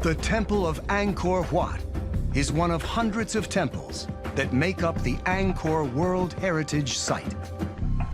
The Temple of Angkor Wat is one of hundreds of temples that make up the Angkor World Heritage Site.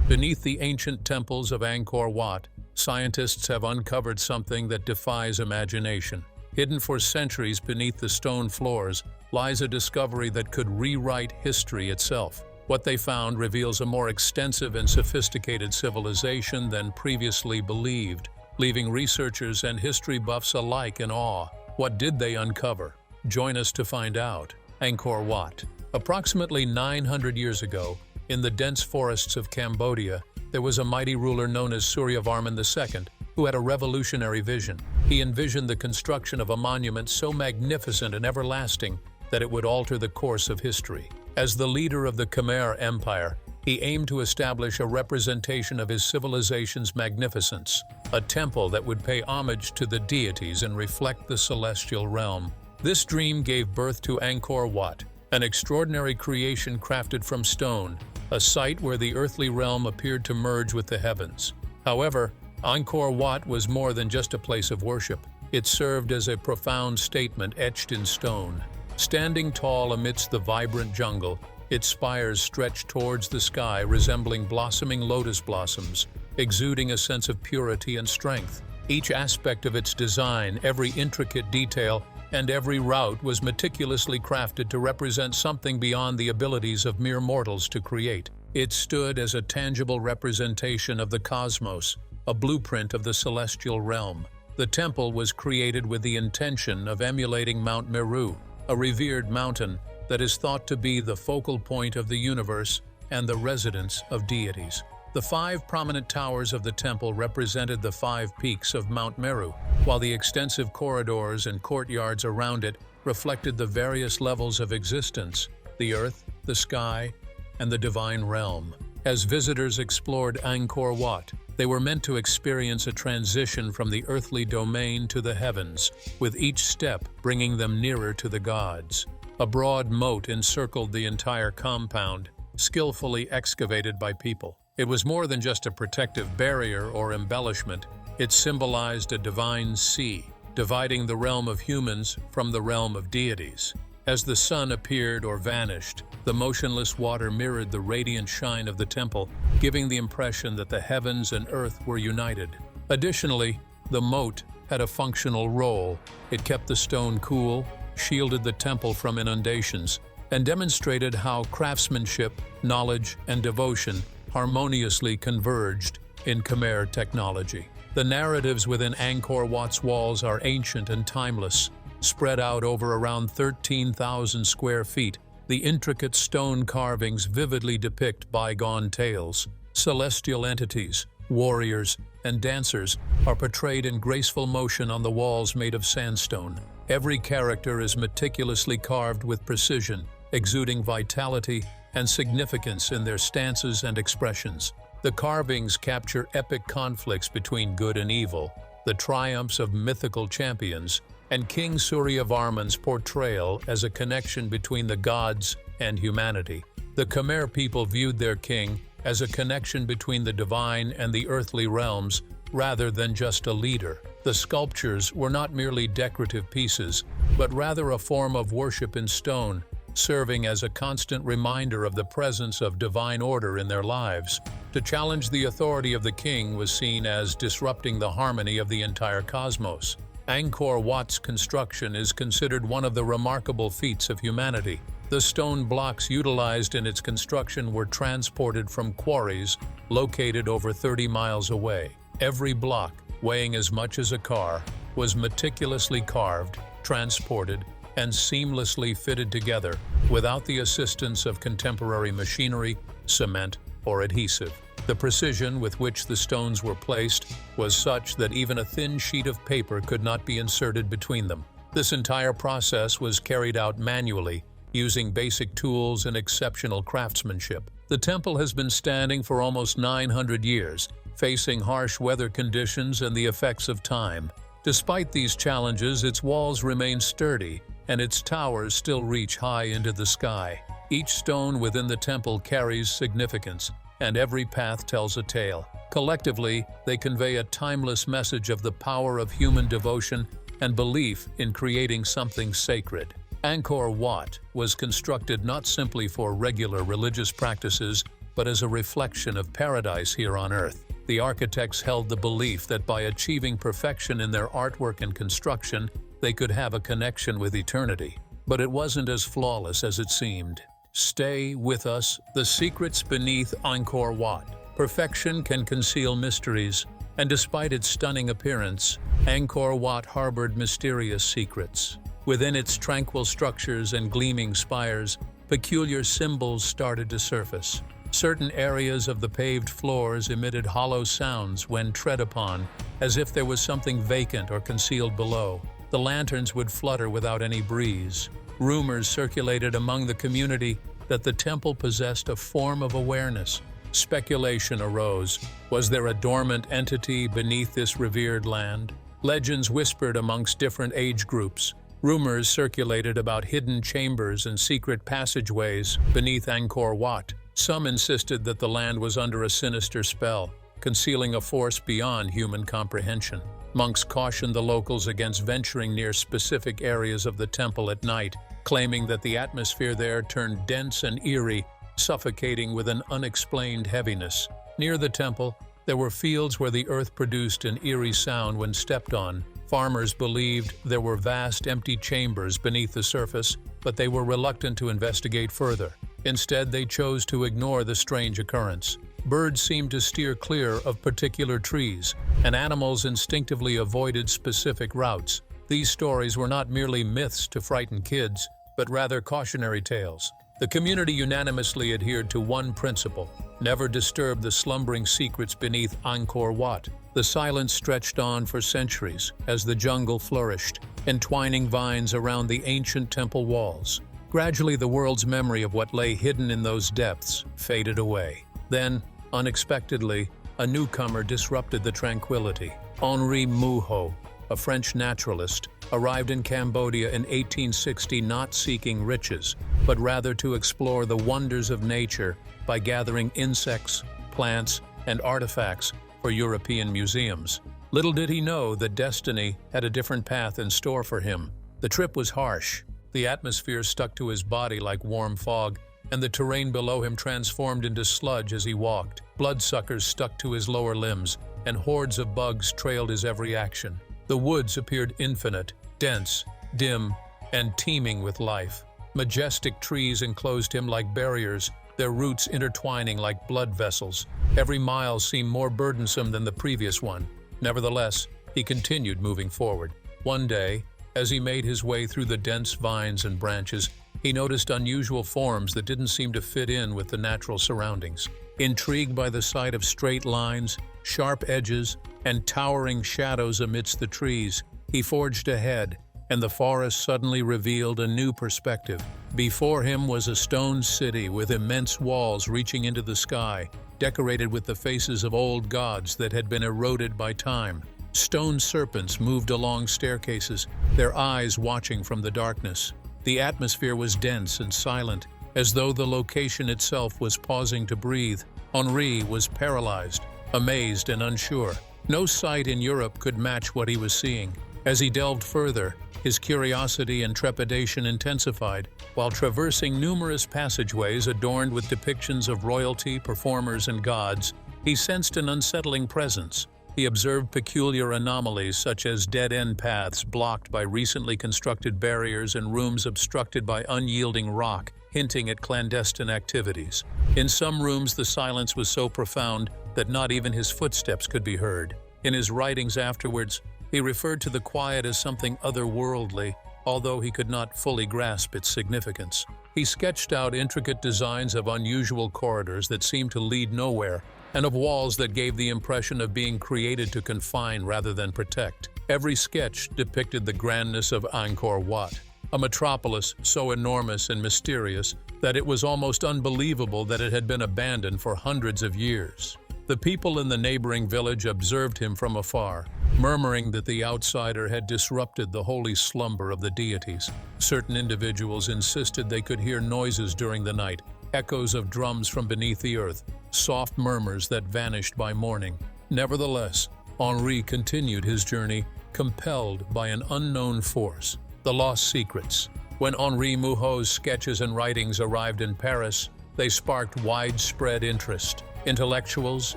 Beneath the ancient temples of Angkor Wat, scientists have uncovered something that defies imagination. Hidden for centuries beneath the stone floors lies a discovery that could rewrite history itself. What they found reveals a more extensive and sophisticated civilization than previously believed, leaving researchers and history buffs alike in awe. What did they uncover? Join us to find out. Angkor Wat. Approximately 900 years ago, in the dense forests of Cambodia, there was a mighty ruler known as Suryavarman II, who had a revolutionary vision. He envisioned the construction of a monument so magnificent and everlasting that it would alter the course of history. As the leader of the Khmer Empire, he aimed to establish a representation of his civilization's magnificence, a temple that would pay homage to the deities and reflect the celestial realm. This dream gave birth to Angkor Wat, an extraordinary creation crafted from stone, a site where the earthly realm appeared to merge with the heavens. However, Angkor Wat was more than just a place of worship. It served as a profound statement etched in stone. Standing tall amidst the vibrant jungle, its spires stretched towards the sky, resembling blossoming lotus blossoms, exuding a sense of purity and strength. Each aspect of its design, every intricate detail, and every route was meticulously crafted to represent something beyond the abilities of mere mortals to create. It stood as a tangible representation of the cosmos, a blueprint of the celestial realm. The temple was created with the intention of emulating Mount Meru, a revered mountain that is thought to be the focal point of the universe and the residence of deities. The 5 prominent towers of the temple represented the 5 peaks of Mount Meru, while the extensive corridors and courtyards around it reflected the various levels of existence: the earth, the sky, and the divine realm. As visitors explored Angkor Wat, they were meant to experience a transition from the earthly domain to the heavens, with each step bringing them nearer to the gods. A broad moat encircled the entire compound, skillfully excavated by people. It was more than just a protective barrier or embellishment. It symbolized a divine sea, dividing the realm of humans from the realm of deities. As the sun appeared or vanished, the motionless water mirrored the radiant shine of the temple, giving the impression that the heavens and earth were united. Additionally, the moat had a functional role. It kept the stone cool, shielded the temple from inundations, and demonstrated how craftsmanship, knowledge, and devotion harmoniously converged in Khmer technology. The narratives within Angkor Wat's walls are ancient and timeless. Spread out over around 13,000 square feet, the intricate stone carvings vividly depict bygone tales. Celestial entities, warriors, and dancers are portrayed in graceful motion on the walls made of sandstone. Every character is meticulously carved with precision, exuding vitality and significance in their stances and expressions. The carvings capture epic conflicts between good and evil, the triumphs of mythical champions, and King Suryavarman's portrayal as a connection between the gods and humanity. The Khmer people viewed their king as a connection between the divine and the earthly realms, rather than just a leader. The sculptures were not merely decorative pieces, but rather a form of worship in stone, serving as a constant reminder of the presence of divine order in their lives. To challenge the authority of the king was seen as disrupting the harmony of the entire cosmos. Angkor Wat's construction is considered one of the remarkable feats of humanity. The stone blocks utilized in its construction were transported from quarries located over 30 miles away. Every block, weighing as much as a car, was meticulously carved, transported, and seamlessly fitted together without the assistance of contemporary machinery, cement, or adhesive. The precision with which the stones were placed was such that even a thin sheet of paper could not be inserted between them. This entire process was carried out manually, using basic tools and exceptional craftsmanship. The temple has been standing for almost 900 years, facing harsh weather conditions and the effects of time. Despite these challenges, its walls remain sturdy, and its towers still reach high into the sky. Each stone within the temple carries significance, and every path tells a tale. Collectively, they convey a timeless message of the power of human devotion and belief in creating something sacred. Angkor Wat was constructed not simply for regular religious practices, but as a reflection of paradise here on Earth. The architects held the belief that by achieving perfection in their artwork and construction, they could have a connection with eternity. But it wasn't as flawless as it seemed. Stay with us, the secrets beneath Angkor Wat. Perfection can conceal mysteries, and despite its stunning appearance, Angkor Wat harbored mysterious secrets. Within its tranquil structures and gleaming spires, peculiar symbols started to surface. Certain areas of the paved floors emitted hollow sounds when tread upon, as if there was something vacant or concealed below. The lanterns would flutter without any breeze. Rumors circulated among the community that the temple possessed a form of awareness. Speculation arose. Was there a dormant entity beneath this revered land? Legends whispered amongst different age groups. Rumors circulated about hidden chambers and secret passageways beneath Angkor Wat. Some insisted that the land was under a sinister spell, concealing a force beyond human comprehension. Monks cautioned the locals against venturing near specific areas of the temple at night, claiming that the atmosphere there turned dense and eerie, suffocating with an unexplained heaviness. Near the temple, there were fields where the earth produced an eerie sound when stepped on. Farmers believed there were vast empty chambers beneath the surface, but they were reluctant to investigate further. Instead, they chose to ignore the strange occurrence. Birds seemed to steer clear of particular trees, and animals instinctively avoided specific routes. These stories were not merely myths to frighten kids, but rather cautionary tales. The community unanimously adhered to one principle: never disturb the slumbering secrets beneath Angkor Wat. The silence stretched on for centuries as the jungle flourished, entwining vines around the ancient temple walls. Gradually, the world's memory of what lay hidden in those depths faded away. Then, unexpectedly, a newcomer disrupted the tranquility. Henri Mouhot, a French naturalist, arrived in Cambodia in 1860 not seeking riches, but rather to explore the wonders of nature by gathering insects, plants, and artifacts for European museums. Little did he know that destiny had a different path in store for him. The trip was harsh. The atmosphere stuck to his body like warm fog, and the terrain below him transformed into sludge as he walked. Bloodsuckers stuck to his lower limbs, and hordes of bugs trailed his every action. The woods appeared infinite, dense, dim, and teeming with life. Majestic trees enclosed him like barriers, their roots intertwining like blood vessels. Every mile seemed more burdensome than the previous one. Nevertheless, he continued moving forward. One day, as he made his way through the dense vines and branches, he noticed unusual forms that didn't seem to fit in with the natural surroundings. Intrigued by the sight of straight lines, sharp edges, and towering shadows amidst the trees, he forged ahead, and the forest suddenly revealed a new perspective. Before him was a stone city with immense walls reaching into the sky, decorated with the faces of old gods that had been eroded by time. Stone serpents moved along staircases, their eyes watching from the darkness. The atmosphere was dense and silent, as though the location itself was pausing to breathe. Henri was paralyzed, amazed and unsure. No sight in Europe could match what he was seeing. As he delved further, his curiosity and trepidation intensified. While traversing numerous passageways adorned with depictions of royalty, performers, and gods, he sensed an unsettling presence. He observed peculiar anomalies such as dead-end paths blocked by recently constructed barriers and rooms obstructed by unyielding rock, hinting at clandestine activities. In some rooms, the silence was so profound that not even his footsteps could be heard. In his writings afterwards, he referred to the quiet as something otherworldly, although he could not fully grasp its significance. He sketched out intricate designs of unusual corridors that seemed to lead nowhere, and of walls that gave the impression of being created to confine rather than protect. Every sketch depicted the grandness of Angkor Wat, a metropolis so enormous and mysterious that it was almost unbelievable that it had been abandoned for hundreds of years. The people in the neighboring village observed him from afar, murmuring that the outsider had disrupted the holy slumber of the deities. Certain individuals insisted they could hear noises during the night, echoes of drums from beneath the earth, soft murmurs that vanished by morning. Nevertheless, Henri continued his journey, compelled by an unknown force. The Lost Secrets. When Henri Mouhot's sketches and writings arrived in Paris, they sparked widespread interest. Intellectuals,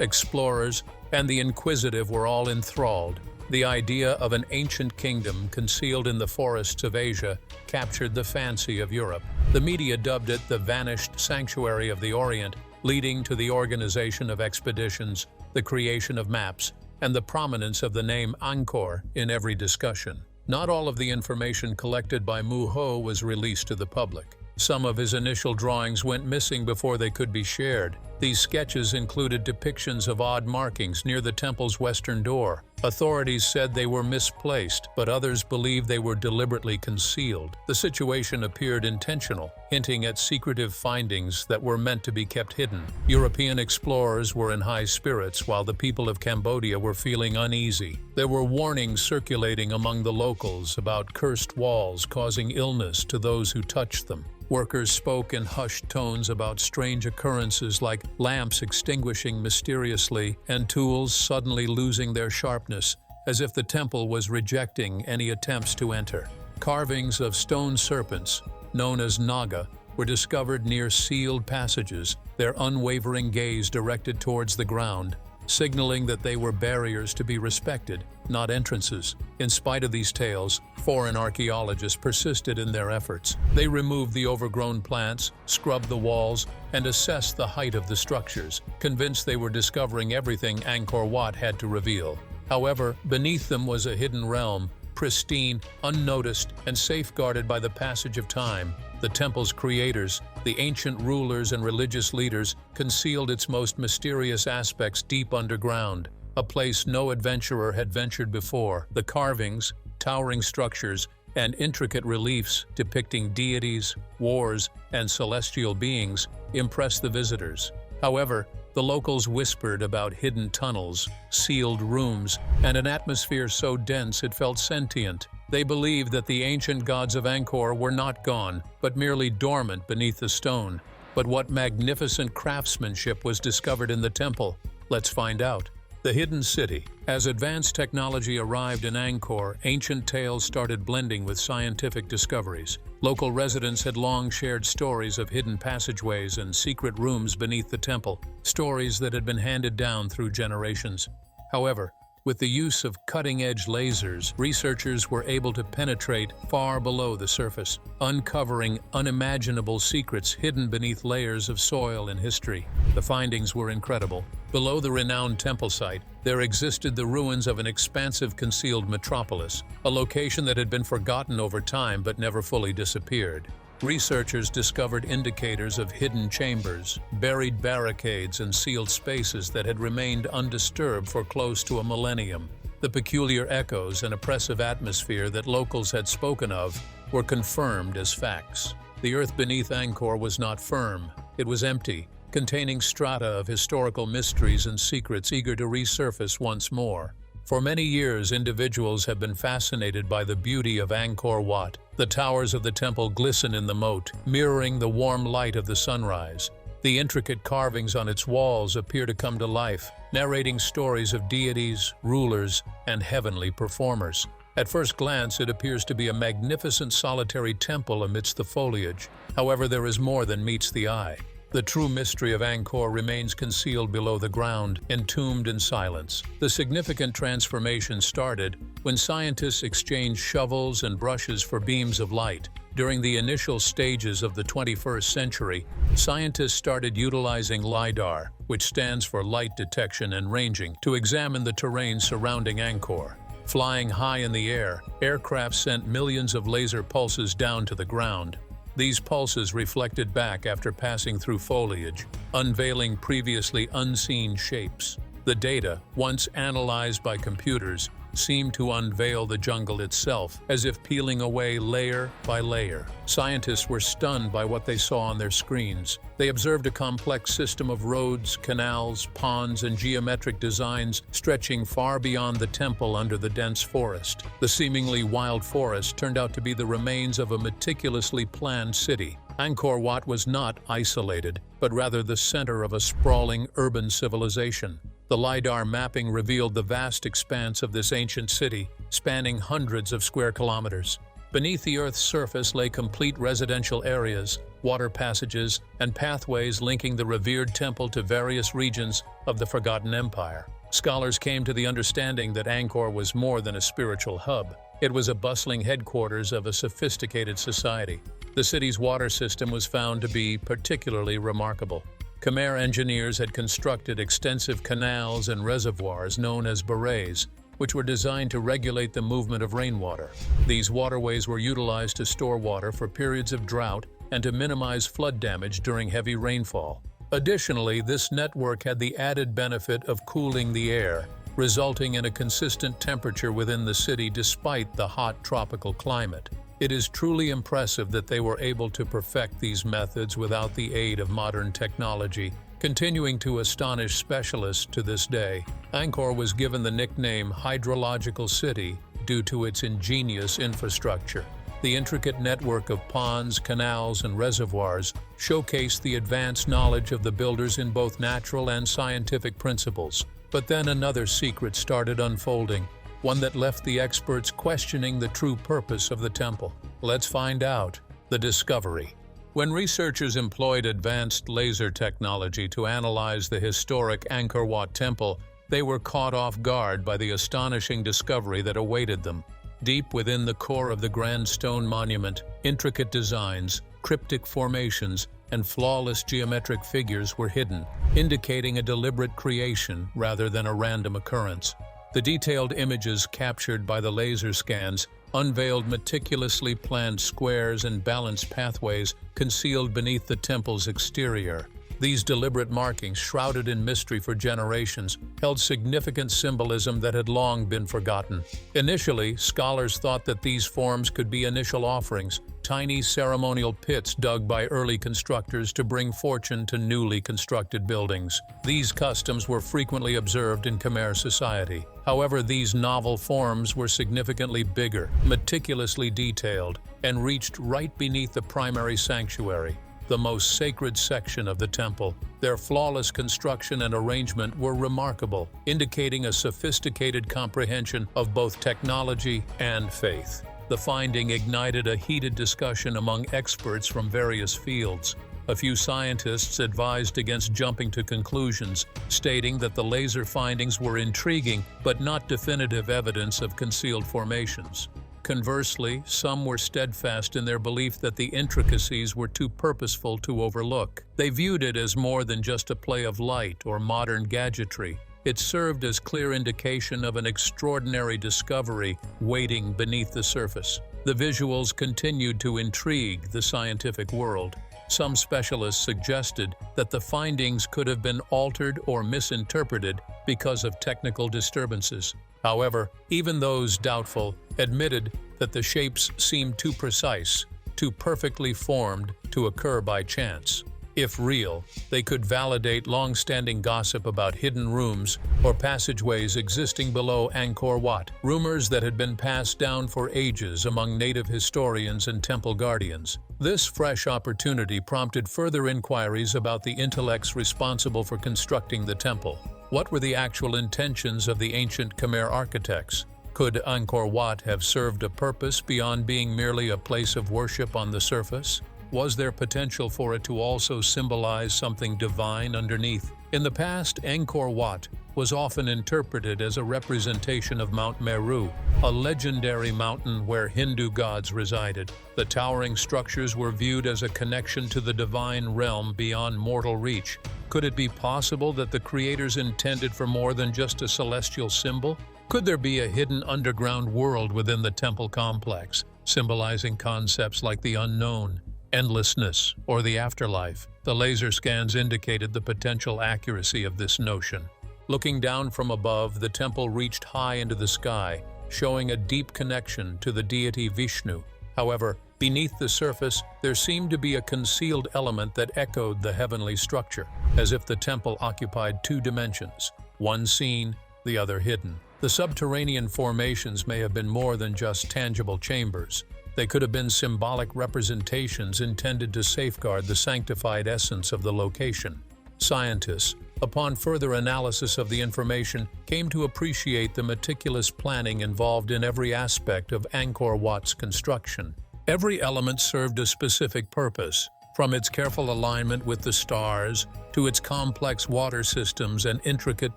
explorers, and the inquisitive were all enthralled. The idea of an ancient kingdom concealed in the forests of Asia captured the fancy of Europe. The media dubbed it the vanished sanctuary of the Orient, leading to the organization of expeditions, the creation of maps, and the prominence of the name Angkor in every discussion. Not all of the information collected by Mouhot was released to the public. Some of his initial drawings went missing before they could be shared. These sketches included depictions of odd markings near the temple's western door. Authorities said they were misplaced, but others believed they were deliberately concealed. The situation appeared intentional, hinting at secretive findings that were meant to be kept hidden. European explorers were in high spirits, while the people of Cambodia were feeling uneasy. There were warnings circulating among the locals about cursed walls causing illness to those who touched them. Workers spoke in hushed tones about strange occurrences like lamps extinguishing mysteriously and tools suddenly losing their sharpness, as if the temple was rejecting any attempts to enter. Carvings of stone serpents, known as naga, were discovered near sealed passages, their unwavering gaze directed towards the ground, signaling that they were barriers to be respected, not entrances. In spite of these tales, foreign archaeologists persisted in their efforts. They removed the overgrown plants, scrubbed the walls, and assessed the height of the structures, convinced they were discovering everything Angkor Wat had to reveal. However, beneath them was a hidden realm, pristine, unnoticed, and safeguarded by the passage of time. The temple's creators, the ancient rulers and religious leaders, concealed its most mysterious aspects deep underground, a place no adventurer had ventured before. The carvings, towering structures, and intricate reliefs depicting deities, wars, and celestial beings impressed the visitors. However, the locals whispered about hidden tunnels, sealed rooms, and an atmosphere so dense it felt sentient. They believed that the ancient gods of Angkor were not gone, but merely dormant beneath the stone. But what magnificent craftsmanship was discovered in the temple? Let's find out. The Hidden City. As advanced technology arrived in Angkor, ancient tales started blending with scientific discoveries. Local residents had long shared stories of hidden passageways and secret rooms beneath the temple, stories that had been handed down through generations. However, with the use of cutting-edge lasers, researchers were able to penetrate far below the surface, uncovering unimaginable secrets hidden beneath layers of soil and history. The findings were incredible. Below the renowned temple site, there existed the ruins of an expansive concealed metropolis, a location that had been forgotten over time but never fully disappeared. Researchers discovered indicators of hidden chambers, buried barricades, and sealed spaces that had remained undisturbed for close to a millennium. The peculiar echoes and oppressive atmosphere that locals had spoken of were confirmed as facts. The earth beneath Angkor was not firm. It was empty, containing strata of historical mysteries and secrets eager to resurface once more. For many years, individuals have been fascinated by the beauty of Angkor Wat. The towers of the temple glisten in the moat, mirroring the warm light of the sunrise. The intricate carvings on its walls appear to come to life, narrating stories of deities, rulers, and heavenly performers. At first glance, it appears to be a magnificent solitary temple amidst the foliage. However, there is more than meets the eye. The true mystery of Angkor remains concealed below the ground, entombed in silence. The significant transformation started when scientists exchanged shovels and brushes for beams of light. During the initial stages of the 21st century, scientists started utilizing LiDAR, which stands for Light Detection and Ranging, to examine the terrain surrounding Angkor. Flying high in the air, aircraft sent millions of laser pulses down to the ground. These pulses reflected back after passing through foliage, unveiling previously unseen shapes. The data, once analyzed by computers, seemed to unveil the jungle itself, as if peeling away layer by layer. Scientists were stunned by what they saw on their screens. They observed a complex system of roads, canals, ponds, and geometric designs stretching far beyond the temple under the dense forest. The seemingly wild forest turned out to be the remains of a meticulously planned city. Angkor Wat was not isolated, but rather the center of a sprawling urban civilization. The LiDAR mapping revealed the vast expanse of this ancient city, spanning hundreds of square kilometers. Beneath the Earth's surface lay complete residential areas, water passages, and pathways linking the revered temple to various regions of the Forgotten Empire. Scholars came to the understanding that Angkor was more than a spiritual hub. It was a bustling headquarters of a sophisticated society. The city's water system was found to be particularly remarkable. Khmer engineers had constructed extensive canals and reservoirs known as barrays, which were designed to regulate the movement of rainwater. These waterways were utilized to store water for periods of drought and to minimize flood damage during heavy rainfall. Additionally, this network had the added benefit of cooling the air, resulting in a consistent temperature within the city despite the hot tropical climate. It is truly impressive that they were able to perfect these methods without the aid of modern technology, continuing to astonish specialists to this day. Angkor was given the nickname Hydrological City due to its ingenious infrastructure. The intricate network of ponds, canals, and reservoirs showcased the advanced knowledge of the builders in both natural and scientific principles. But then another secret started unfolding, one that left the experts questioning the true purpose of the temple. Let's find out. The discovery. When researchers employed advanced laser technology to analyze the historic Angkor Wat temple, they were caught off guard by the astonishing discovery that awaited them. Deep within the core of the grand stone monument, intricate designs, cryptic formations, and flawless geometric figures were hidden, indicating a deliberate creation rather than a random occurrence. The detailed images captured by the laser scans unveiled meticulously planned squares and balanced pathways concealed beneath the temple's exterior. These deliberate markings, shrouded in mystery for generations, held significant symbolism that had long been forgotten. Initially, scholars thought that these forms could be initial offerings, tiny ceremonial pits dug by early constructors to bring fortune to newly constructed buildings. These customs were frequently observed in Khmer society. However, these novel forms were significantly bigger, meticulously detailed, and reached right beneath the primary sanctuary, the most sacred section of the temple. Their flawless construction and arrangement were remarkable, indicating a sophisticated comprehension of both technology and faith. The finding ignited a heated discussion among experts from various fields. A few scientists advised against jumping to conclusions, stating that the laser findings were intriguing but not definitive evidence of concealed formations. Conversely, some were steadfast in their belief that the intricacies were too purposeful to overlook. They viewed it as more than just a play of light or modern gadgetry. It served as clear indication of an extraordinary discovery waiting beneath the surface. The visuals continued to intrigue the scientific world. Some specialists suggested that the findings could have been altered or misinterpreted because of technical disturbances. However, even those doubtful admitted that the shapes seemed too precise, too perfectly formed to occur by chance. If real, they could validate long-standing gossip about hidden rooms or passageways existing below Angkor Wat, rumors that had been passed down for ages among native historians and temple guardians. This fresh opportunity prompted further inquiries about the intellects responsible for constructing the temple. What were the actual intentions of the ancient Khmer architects? Could Angkor Wat have served a purpose beyond being merely a place of worship on the surface? Was there potential for it to also symbolize something divine underneath? In the past, Angkor Wat was often interpreted as a representation of Mount Meru, a legendary mountain where Hindu gods resided. The towering structures were viewed as a connection to the divine realm beyond mortal reach. Could it be possible that the creators intended for more than just a celestial symbol? Could there be a hidden underground world within the temple complex, symbolizing concepts like the unknown, endlessness, or the afterlife? The laser scans indicated the potential accuracy of this notion. Looking down from above, the temple reached high into the sky, showing a deep connection to the deity Vishnu. However, beneath the surface, there seemed to be a concealed element that echoed the heavenly structure, as if the temple occupied two dimensions, one seen, the other hidden. The subterranean formations may have been more than just tangible chambers. They could have been symbolic representations intended to safeguard the sanctified essence of the location. Scientists, upon further analysis of the information, came to appreciate the meticulous planning involved in every aspect of Angkor Wat's construction. Every element served a specific purpose, from its careful alignment with the stars to its complex water systems and intricate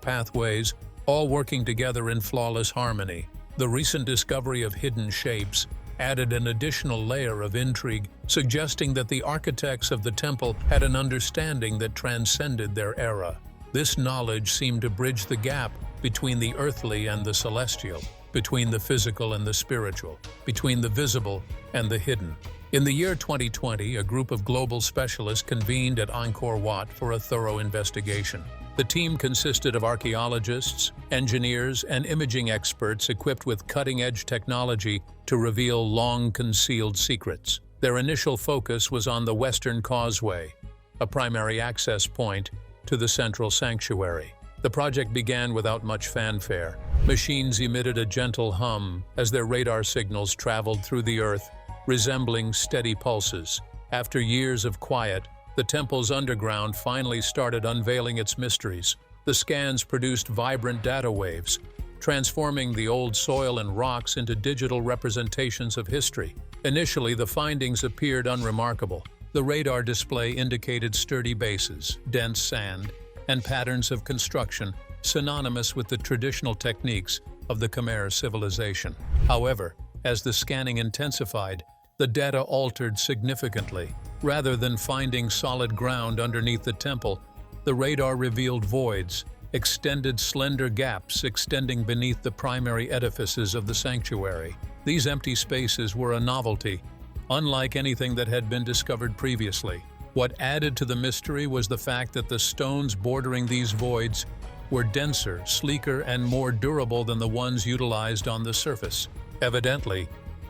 pathways, all working together in flawless harmony. The recent discovery of hidden shapes added an additional layer of intrigue, suggesting that the architects of the temple had an understanding that transcended their era. This knowledge seemed to bridge the gap between the earthly and the celestial, between the physical and the spiritual, between the visible and the hidden. In the year 2020, a group of global specialists convened at Angkor Wat for a thorough investigation. The team consisted of archaeologists, engineers, and imaging experts equipped with cutting-edge technology to reveal long-concealed secrets. Their initial focus was on the Western Causeway, a primary access point to the central sanctuary. The project began without much fanfare. Machines emitted a gentle hum as their radar signals traveled through the earth, resembling steady pulses. After years of quiet, the temple's underground finally started unveiling its mysteries. The scans produced vibrant data waves, transforming the old soil and rocks into digital representations of history. Initially, the findings appeared unremarkable. The radar display indicated sturdy bases, dense sand, and patterns of construction synonymous with the traditional techniques of the Khmer civilization. However, as the scanning intensified, the data altered significantly. Rather than finding solid ground underneath the temple, the radar revealed voids, extended slender gaps extending beneath the primary edifices of the sanctuary. These empty spaces were a novelty, unlike anything that had been discovered previously. What added to the mystery was the fact that the stones bordering these voids were denser, sleeker, and more durable than the ones utilized on the surface. Evidently,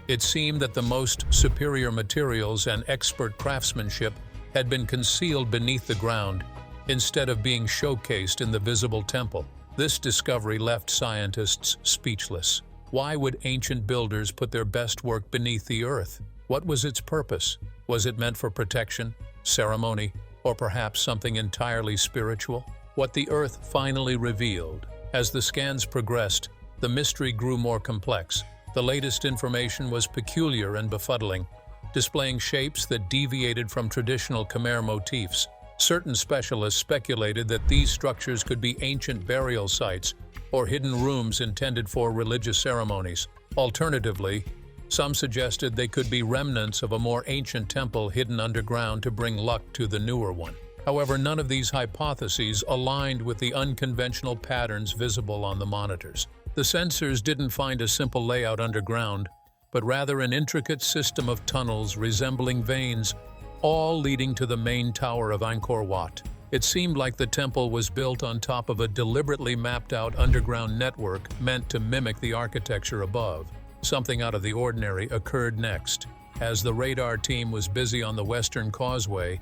it seemed that the most superior materials and expert craftsmanship had been concealed beneath the ground instead of being showcased in the visible temple. This discovery left scientists speechless. Why would ancient builders put their best work beneath the earth? What was its purpose? Was it meant for protection, ceremony, or perhaps something entirely spiritual? What the earth finally revealed. As the scans progressed, the mystery grew more complex. The latest information was peculiar and befuddling, displaying shapes that deviated from traditional Khmer motifs. Certain specialists speculated that these structures could be ancient burial sites or hidden rooms intended for religious ceremonies. Alternatively, some suggested they could be remnants of a more ancient temple hidden underground to bring luck to the newer one. However, none of these hypotheses aligned with the unconventional patterns visible on the monitors. The sensors didn't find a simple layout underground, but rather an intricate system of tunnels resembling veins, all leading to the main tower of Angkor Wat. It seemed like the temple was built on top of a deliberately mapped-out underground network meant to mimic the architecture above. Something out of the ordinary occurred next. As the radar team was busy on the Western Causeway,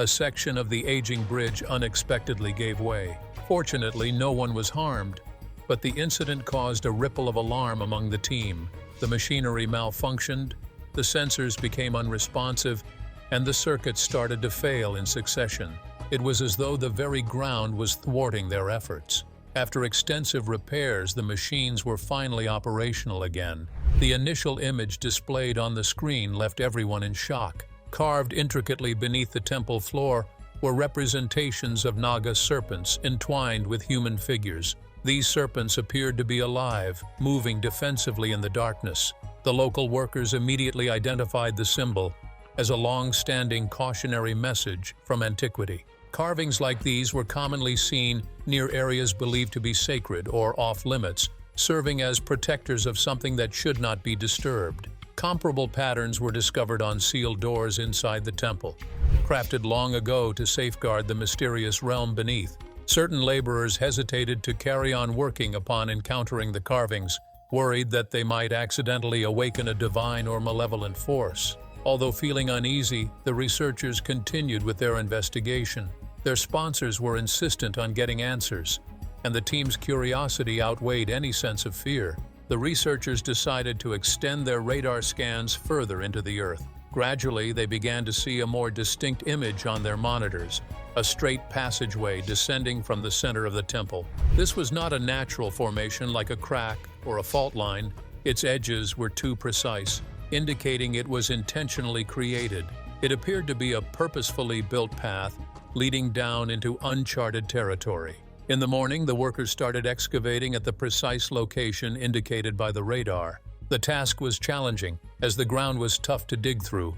a section of the aging bridge unexpectedly gave way. Fortunately, no one was harmed, but the incident caused a ripple of alarm among the team. The machinery malfunctioned, the sensors became unresponsive, and the circuits started to fail in succession. It was as though the very ground was thwarting their efforts. After extensive repairs, the machines were finally operational again. The initial image displayed on the screen left everyone in shock. Carved intricately beneath the temple floor were representations of Naga serpents entwined with human figures. These serpents appeared to be alive, moving defensively in the darkness. The local workers immediately identified the symbol as a long-standing cautionary message from antiquity. Carvings like these were commonly seen near areas believed to be sacred or off-limits, serving as protectors of something that should not be disturbed. Comparable patterns were discovered on sealed doors inside the temple, crafted long ago to safeguard the mysterious realm beneath. Certain laborers hesitated to carry on working upon encountering the carvings, worried that they might accidentally awaken a divine or malevolent force. Although feeling uneasy, the researchers continued with their investigation. Their sponsors were insistent on getting answers, and the team's curiosity outweighed any sense of fear. The researchers decided to extend their radar scans further into the earth. Gradually, they began to see a more distinct image on their monitors, a straight passageway descending from the center of the temple. This was not a natural formation like a crack or a fault line. Its edges were too precise, indicating it was intentionally created. It appeared to be a purposefully built path leading down into uncharted territory. In the morning, the workers started excavating at the precise location indicated by the radar. The task was challenging, as the ground was tough to dig through,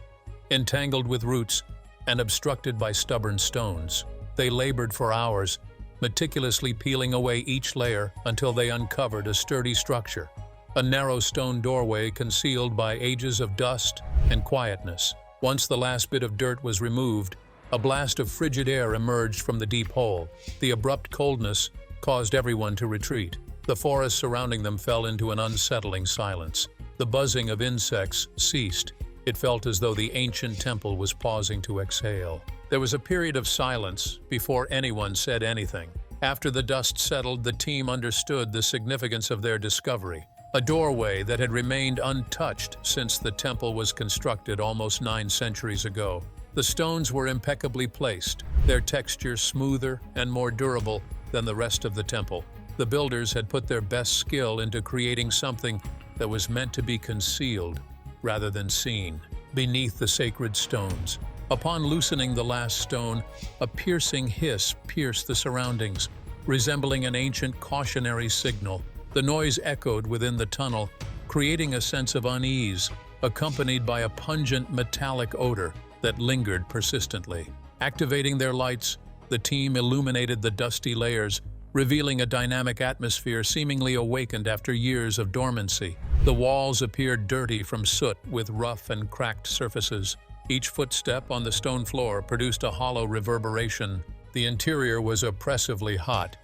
entangled with roots and obstructed by stubborn stones. They labored for hours, meticulously peeling away each layer until they uncovered a sturdy structure, a narrow stone doorway concealed by ages of dust and quietness. Once the last bit of dirt was removed, a blast of frigid air emerged from the deep hole. The abrupt coldness caused everyone to retreat. The forest surrounding them fell into an unsettling silence. The buzzing of insects ceased. It felt as though the ancient temple was pausing to exhale. There was a period of silence before anyone said anything. After the dust settled, the team understood the significance of their discovery. A doorway that had remained untouched since the temple was constructed almost 9 centuries ago. The stones were impeccably placed, their texture smoother and more durable than the rest of the temple. The builders had put their best skill into creating something that was meant to be concealed rather than seen beneath the sacred stones. Upon loosening the last stone, a piercing hiss pierced the surroundings, resembling an ancient cautionary signal. The noise echoed within the tunnel, creating a sense of unease, accompanied by a pungent metallic odor that lingered persistently. Activating their lights, the team illuminated the dusty layers, revealing a dynamic atmosphere seemingly awakened after years of dormancy. The walls appeared dirty from soot with rough and cracked surfaces. Each footstep on the stone floor produced a hollow reverberation. The interior was oppressively hot,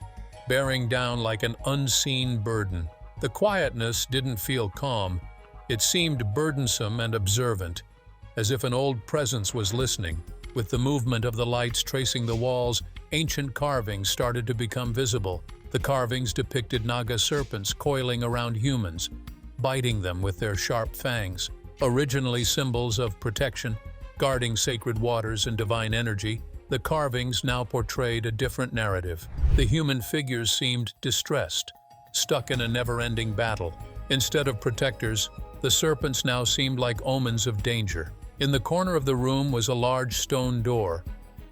bearing down like an unseen burden. The quietness didn't feel calm. It seemed burdensome and observant, as if an old presence was listening. With the movement of the lights tracing the walls, ancient carvings started to become visible. The carvings depicted Naga serpents coiling around humans, biting them with their sharp fangs. Originally symbols of protection, guarding sacred waters and divine energy, the carvings now portrayed a different narrative. The human figures seemed distressed, stuck in a never-ending battle. Instead of protectors, the serpents now seemed like omens of danger. In the corner of the room was a large stone door,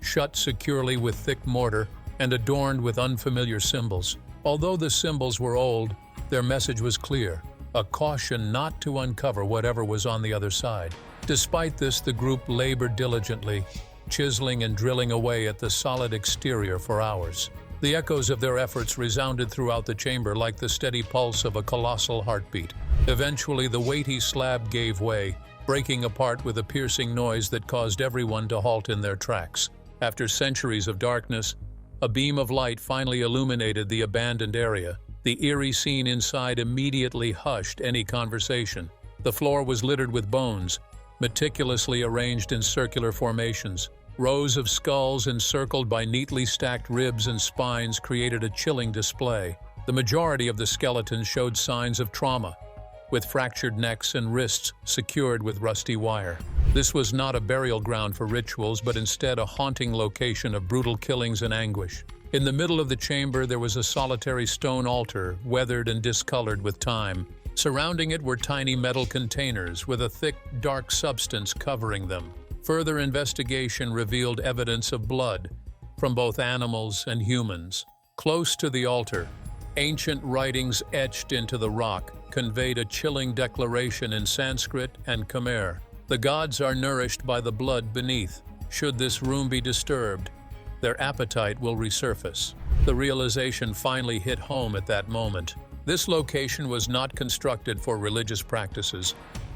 shut securely with thick mortar and adorned with unfamiliar symbols. Although the symbols were old, their message was clear, a caution not to uncover whatever was on the other side. Despite this, the group labored diligently, chiseling and drilling away at the solid exterior for hours. The echoes of their efforts resounded throughout the chamber like the steady pulse of a colossal heartbeat. Eventually, the weighty slab gave way, breaking apart with a piercing noise that caused everyone to halt in their tracks. After centuries of darkness, a beam of light finally illuminated the abandoned area. The eerie scene inside immediately hushed any conversation. The floor was littered with bones, meticulously arranged in circular formations. Rows of skulls encircled by neatly stacked ribs and spines created a chilling display. The majority of the skeletons showed signs of trauma, with fractured necks and wrists secured with rusty wire. This was not a burial ground for rituals, but instead a haunting location of brutal killings and anguish. In the middle of the chamber, there was a solitary stone altar, weathered and discolored with time. Surrounding it were tiny metal containers with a thick, dark substance covering them. Further investigation revealed evidence of blood from both animals and humans. Close to the altar, ancient writings etched into the rock conveyed a chilling declaration in Sanskrit and Khmer. The gods are nourished by the blood beneath. Should this room be disturbed, their appetite will resurface. The realization finally hit home at that moment. This location was not constructed for religious practices,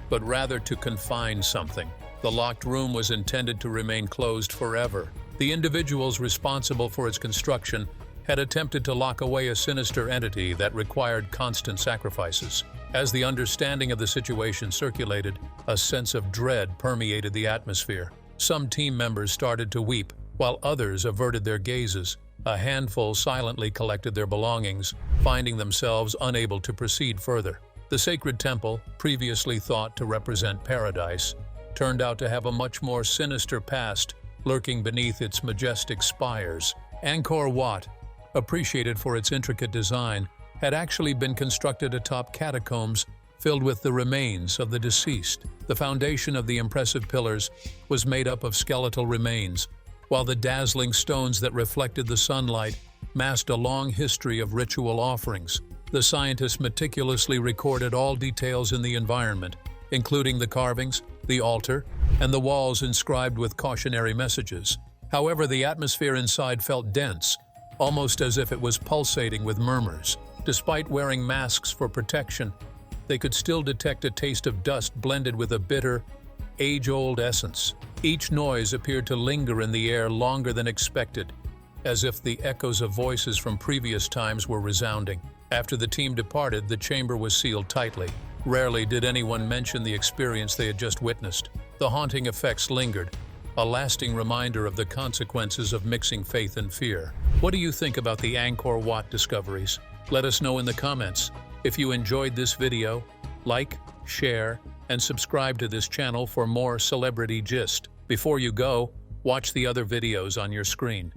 but rather to confine something. The locked room was intended to remain closed forever. The individuals responsible for its construction had attempted to lock away a sinister entity that required constant sacrifices. As the understanding of the situation circulated, a sense of dread permeated the atmosphere. Some team members started to weep, while others averted their gazes. A handful silently collected their belongings, finding themselves unable to proceed further. The sacred temple, previously thought to represent paradise, turned out to have a much more sinister past lurking beneath its majestic spires. Angkor Wat, appreciated for its intricate design, had actually been constructed atop catacombs filled with the remains of the deceased. The foundation of the impressive pillars was made up of skeletal remains, while the dazzling stones that reflected the sunlight masked a long history of ritual offerings. The scientists meticulously recorded all details in the environment, including the carvings, the altar, and the walls inscribed with cautionary messages. However, the atmosphere inside felt dense, almost as if it was pulsating with murmurs. Despite wearing masks for protection, they could still detect a taste of dust blended with a bitter, age-old essence. Each noise appeared to linger in the air longer than expected, as if the echoes of voices from previous times were resounding. After the team departed, the chamber was sealed tightly. Rarely did anyone mention the experience they had just witnessed. The haunting effects lingered, a lasting reminder of the consequences of mixing faith and fear. What do you think about the Angkor Wat discoveries? Let us know in the comments. If you enjoyed this video, like, share, and subscribe to this channel for more celebrity gist. Before you go, watch the other videos on your screen.